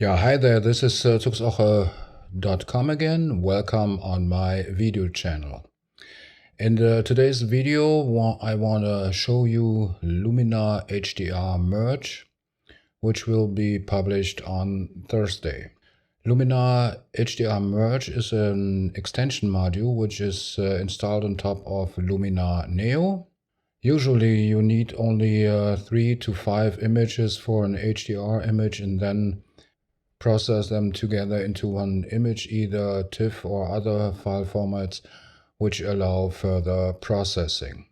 Yeah, hi there, this is tuxoche.com again. Welcome on my video channel. In today's video, I want to show you Luminar HDR Merge, which will be published on Thursday. Luminar HDR Merge is an extension module which is installed on top of Luminar Neo. Usually you need only 3 to 5 images for an HDR image and then process them together into one image, either TIFF or other file formats which allow further processing.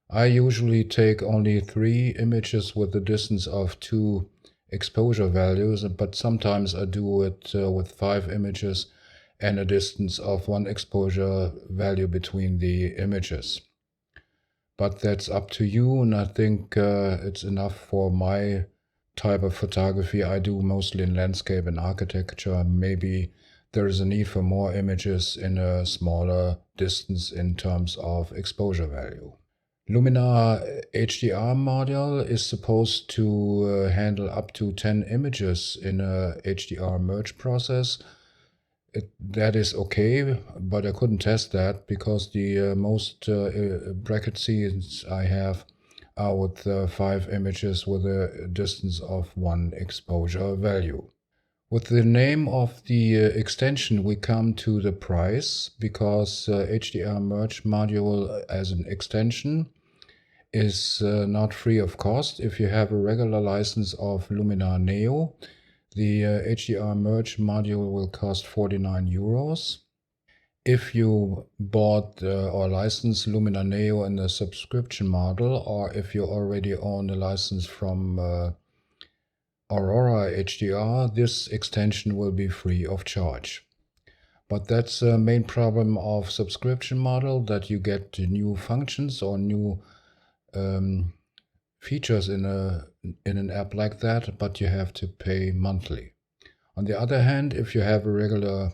I usually take only 3 images with a distance of 2 exposure values, but sometimes I do it with 5 images and a distance of 1 exposure value between the images. But that's up to you, and I think it's enough for my type of photography. I do mostly in landscape and architecture. Maybe there is a need for more images in a smaller distance in terms of exposure value. Luminar HDR module is supposed to handle up to 10 images in a HDR merge process. That is okay, but I couldn't test that because the most bracket scenes I have are with 5 images with a distance of 1 exposure value. With the name of the extension we come to the price, because HDR Merge module as an extension is not free of cost. If you have a regular license of Luminar Neo, the HDR Merge module will cost 49 euros. If you bought or licensed Luminar Neo in the subscription model, or if you already own a license from Aurora HDR, this extension will be free of charge. But that's the main problem of subscription model, that you get new functions or new features in an app like that, but you have to pay monthly. On the other hand, if you have a regular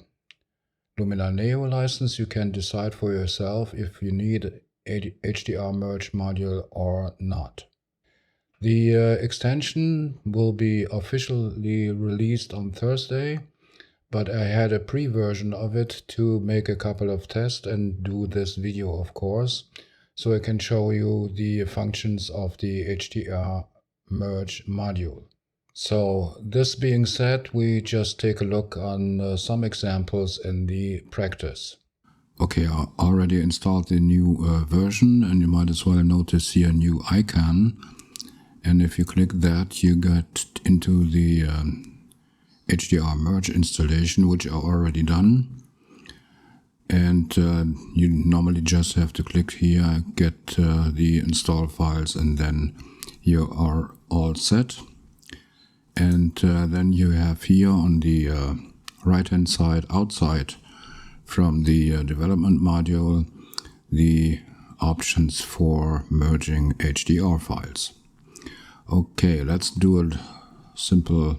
Luminar Neo license, you can decide for yourself if you need HDR Merge module or not. The extension will be officially released on Thursday, but I had a pre-version of it to make a couple of tests and do this video, of course, so I can show you the functions of the HDR Merge module. So this being said, we just take a look on some examples in the practice. Okay, I already installed the new version, and you might as well notice here a new icon. And if you click that, you get into the HDR Merge installation, which are already done. And you normally just have to click here, get the install files, and then you are all set. And then you have here on the right hand side outside from the development module the options for merging HDR files. Okay, let's do a simple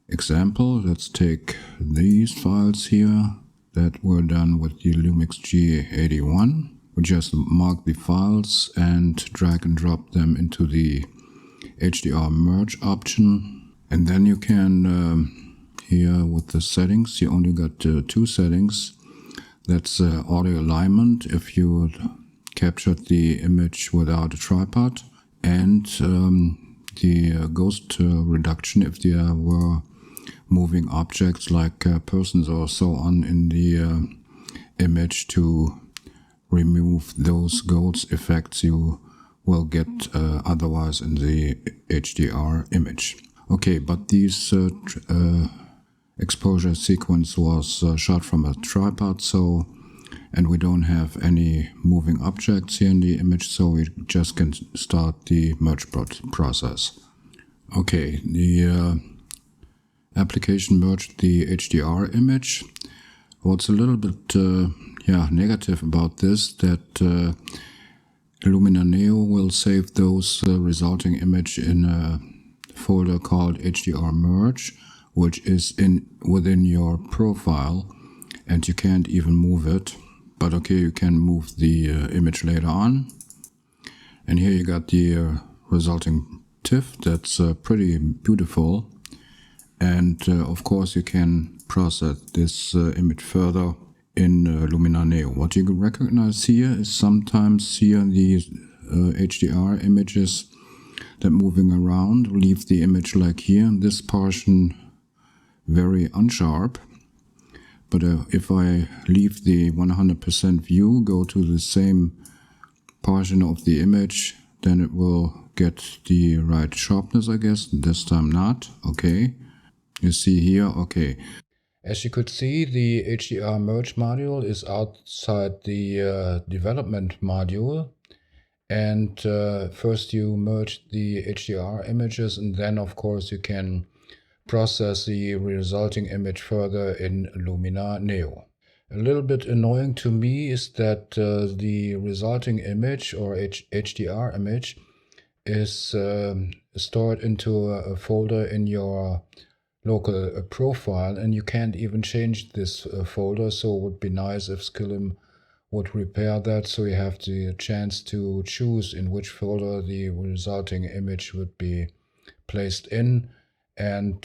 example. Let's take these files here that were done with the Lumix G81. We just mark the files and drag and drop them into the HDR Merge option. And then you can, here with the settings, you only got 2 settings. That's audio alignment if you captured the image without a tripod, and the ghost reduction if there were moving objects like persons or so on in the image, to remove those ghost effects you will get otherwise in the HDR image. Okay, but this exposure sequence was shot from a tripod, and we don't have any moving objects here in the image, so we just can start the merge process. Okay, the application merged the HDR image. What's a little bit negative about this, that Luminar Neo will save those resulting image in a folder called HDR Merge, which is within your profile, and you can't even move it. But okay, you can move the image later on. And here you got the resulting TIFF. That's pretty beautiful. And of course you can process this image further in Luminar Neo. What you can recognize here is sometimes here these HDR images that moving around leave the image like here, this portion very unsharp. But if I leave the 100% view, go to the same portion of the image, then it will get the right sharpness, I guess. This time not. Okay. You see here, okay. As you could see, the HDR Merge module is outside the development module. And first you merge the HDR images, and then of course you can process the resulting image further in Luminar Neo. A little bit annoying to me is that the resulting image or HDR image is stored into a folder in your local profile, and you can't even change this folder. So it would be nice if Skillum would repair that, so you have the chance to choose in which folder the resulting image would be placed in. And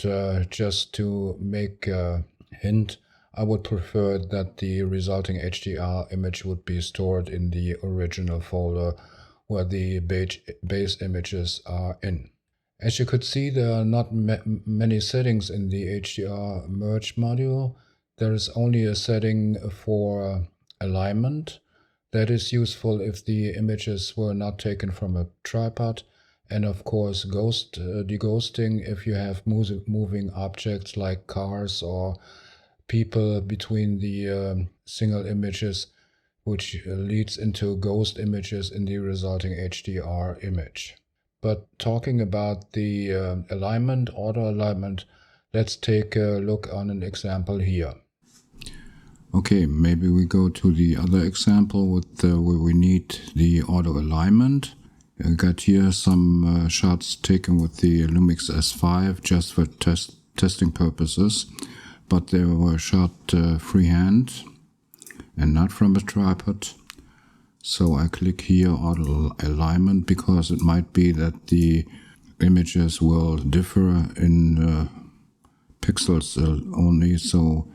just to make a hint, I would prefer that the resulting HDR image would be stored in the original folder where the base images are in. As you could see, there are not many settings in the HDR Merge module. There is only a setting for alignment. That is useful if the images were not taken from a tripod. And of course, deghosting if you have moving objects like cars or people between the single images, which leads into ghost images in the resulting HDR image. But talking about the alignment, auto alignment, let's take a look on an example here. Okay, maybe we go to the other example with where we need the auto alignment. I got here some shots taken with the Lumix S5 just for testing purposes, but they were shot freehand and not from a tripod. So I click here auto alignment because it might be that the images will differ in pixels only, so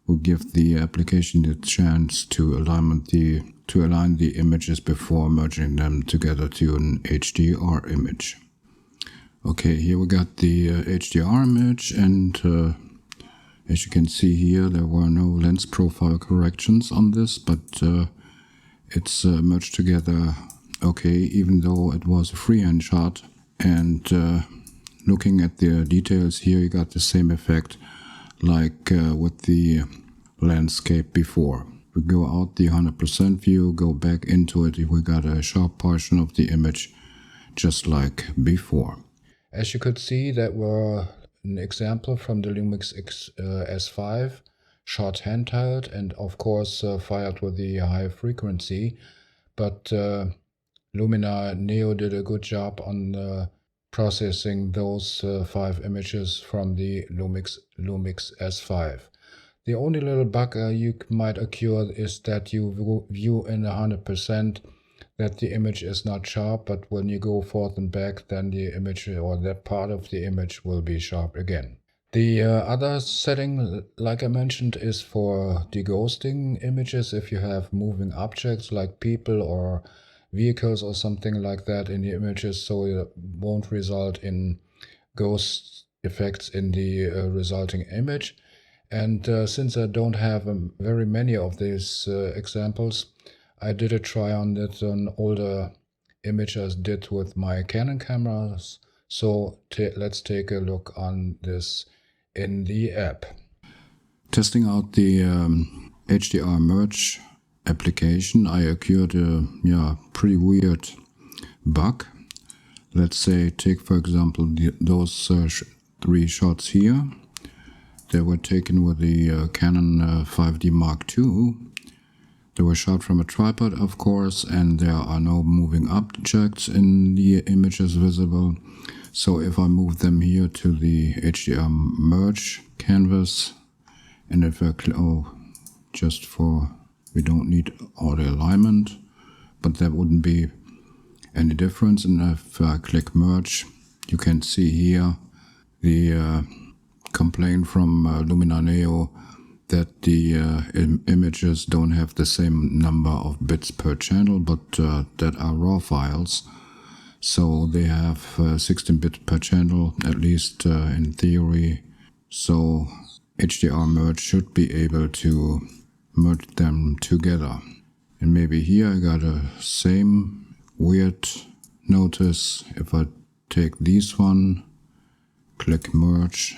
we'll give the application the chance to align the images before merging them together to an HDR image. Okay, here we got the HDR image, and as you can see here, there were no lens profile corrections on this, but it's merged together okay, even though it was a freehand shot. And looking at the details here, you got the same effect like with the landscape before. We go out the 100% view, go back into it, we got a sharp portion of the image just like before. As you could see, that were an example from the Lumix S5, shot handheld and of course fired with the high frequency. But Luminar Neo did a good job on processing those 5 images from the Lumix S5. The only little bug you might occur is that you view in 100% that the image is not sharp, but when you go forth and back, then the image or that part of the image will be sharp again. The other setting, like I mentioned, is for deghosting images if you have moving objects like people or vehicles or something like that in the images, so it won't result in ghost effects in the resulting image. And since I don't have very many of these examples, I did a try on that on older images I did with my Canon cameras. So let's take a look on this in the app. Testing out the HDR Merge application, I occurred a pretty weird bug. Let's say take for example those 3 shots here. They were taken with the Canon 5D Mark II. They were shot from a tripod, of course, and there are no moving objects in the images visible. So if I move them here to the HDR Merge canvas, and if I just for, we don't need auto alignment, but that wouldn't be any difference. And if I click Merge, you can see here the complaint from Luminar Neo that the images don't have the same number of bits per channel, but that are raw files. So they have 16 bits per channel, at least in theory. So HDR Merge should be able to merge them together. And maybe here I got a same weird notice. If I take this one, click merge,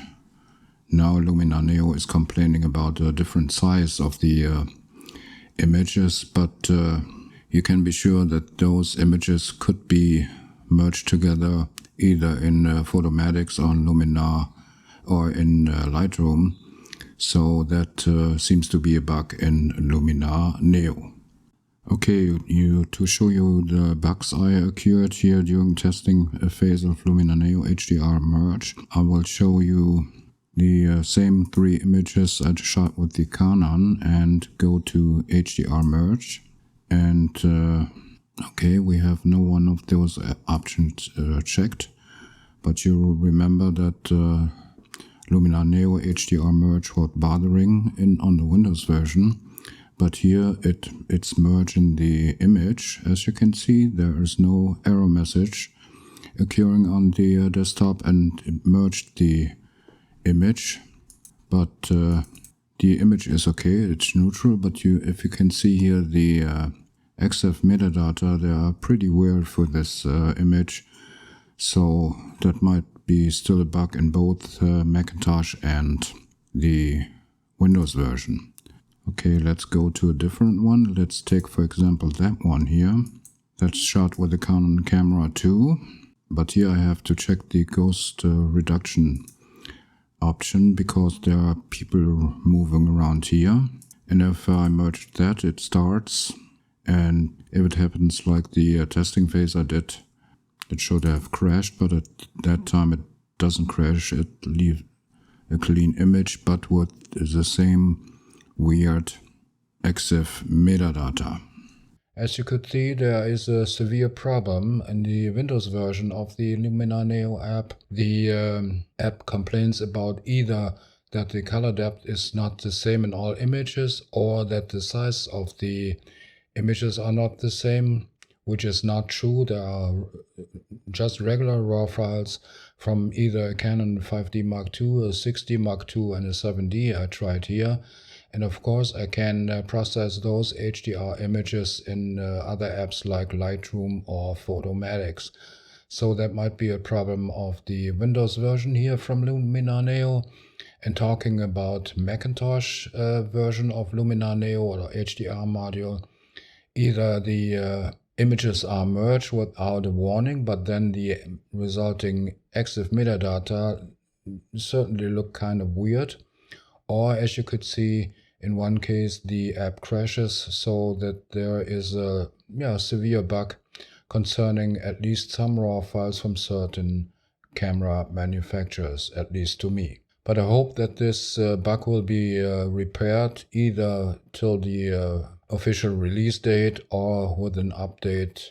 now Luminar Neo is complaining about a different size of the images, but you can be sure that those images could be merged together either in Photomatix or in Luminar or in Lightroom. So that seems to be a bug in Luminar Neo. Okay, to show you the bugs I occurred here during testing phase of Luminar Neo HDR Merge, I will show you the same 3 images I shot with the Canon and go to HDR Merge. And okay, we have no one of those options checked, but you remember that Luminar Neo HDR Merge was bothering on the Windows version. But here it's merging the image. As you can see, there is no error message occurring on the desktop, and it merged the image. But the image is okay, it's neutral, but if you can see here the EXIF metadata, they are pretty weird for this image. So that might be still a bug in both Macintosh and the Windows version. Okay, let's go to a different one. Let's take, for example, that one here. That's shot with the Canon camera 2. But here I have to check the ghost reduction option because there are people moving around here. And if I merge that, it starts. And if it happens like the testing phase I did, it should have crashed. But at that time it doesn't crash. It leaves a clean image, but with the same weird EXIF metadata. As you could see, there is a severe problem in the Windows version of the Luminar Neo app. The app complains about either that the color depth is not the same in all images, or that the size of the images are not the same, which is not true. There are just regular RAW files from either a Canon 5D Mark II, a 6D Mark II, and a 7D I tried here. And of course, I can process those HDR images in other apps like Lightroom or Photomatix. So that might be a problem of the Windows version here from Luminar Neo. And talking about Macintosh version of Luminar Neo or HDR module, either the images are merged without a warning, but then the resulting EXIF metadata certainly look kind of weird. Or as you could see, in one case, the app crashes, so that there is a severe bug concerning at least some RAW files from certain camera manufacturers, at least to me. But I hope that this bug will be repaired either till the official release date or with an update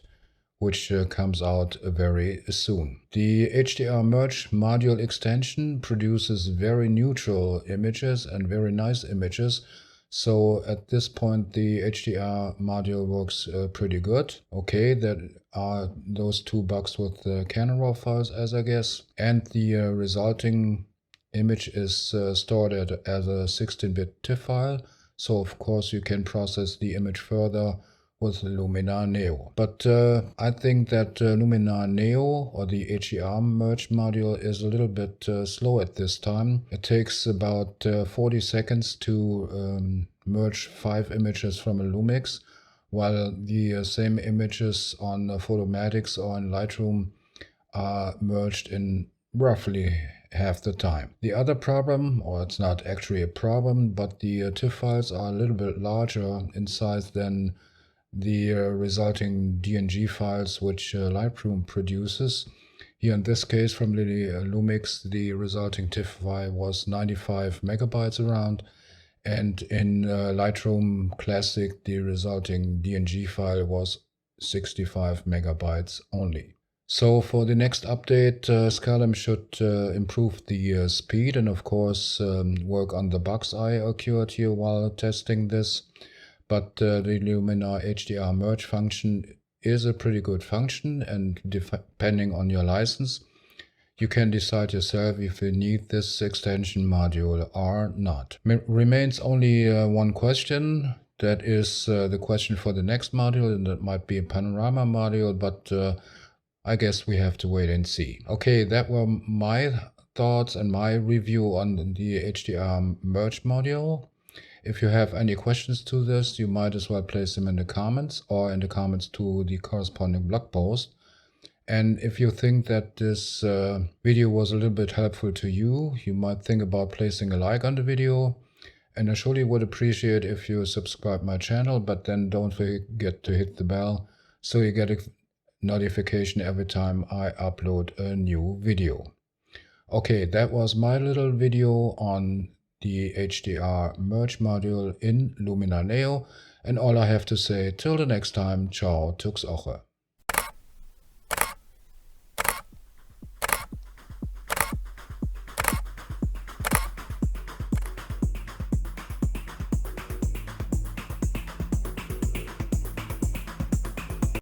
which comes out very soon. The HDR Merge module extension produces very neutral images and very nice images. So at this point, the HDR module works pretty good. Okay, there are those 2 bugs with the Canon RAW files, as I guess. And the resulting image is stored as a 16-bit TIFF file. So of course you can process the image further with Luminar Neo. But I think that Luminar Neo or the HDR Merge module is a little bit slow at this time. It takes about 40 seconds to merge 5 images from a Lumix, while the same images on Photomatix or in Lightroom are merged in roughly half the time. The other problem, or it's not actually a problem, but the TIFF files are a little bit larger in size than the resulting DNG files which Lightroom produces. Here in this case from the Lumix, the resulting TIFF file was 95 megabytes around, and in Lightroom Classic the resulting DNG file was 65 megabytes only. So for the next update, Scalum should improve the speed and of course work on the bugs I occurred here while testing this. But the Luminar HDR Merge function is a pretty good function, and depending on your license, you can decide yourself if you need this extension module or not. Remains only one question. That is the question for the next module, and that might be a panorama module, but I guess we have to wait and see. Okay, that were my thoughts and my review on the HDR Merge module. If you have any questions to this, you might as well place them in the comments or in the comments to the corresponding blog post. And if you think that this video was a little bit helpful to you, you might think about placing a like on the video. And I surely would appreciate if you subscribe my channel, but then don't forget to hit the bell so you get a notification every time I upload a new video. Okay, that was my little video on the HDR Merge module in Luminar Neo, and all I have to say till the next time, ciao, tux oche.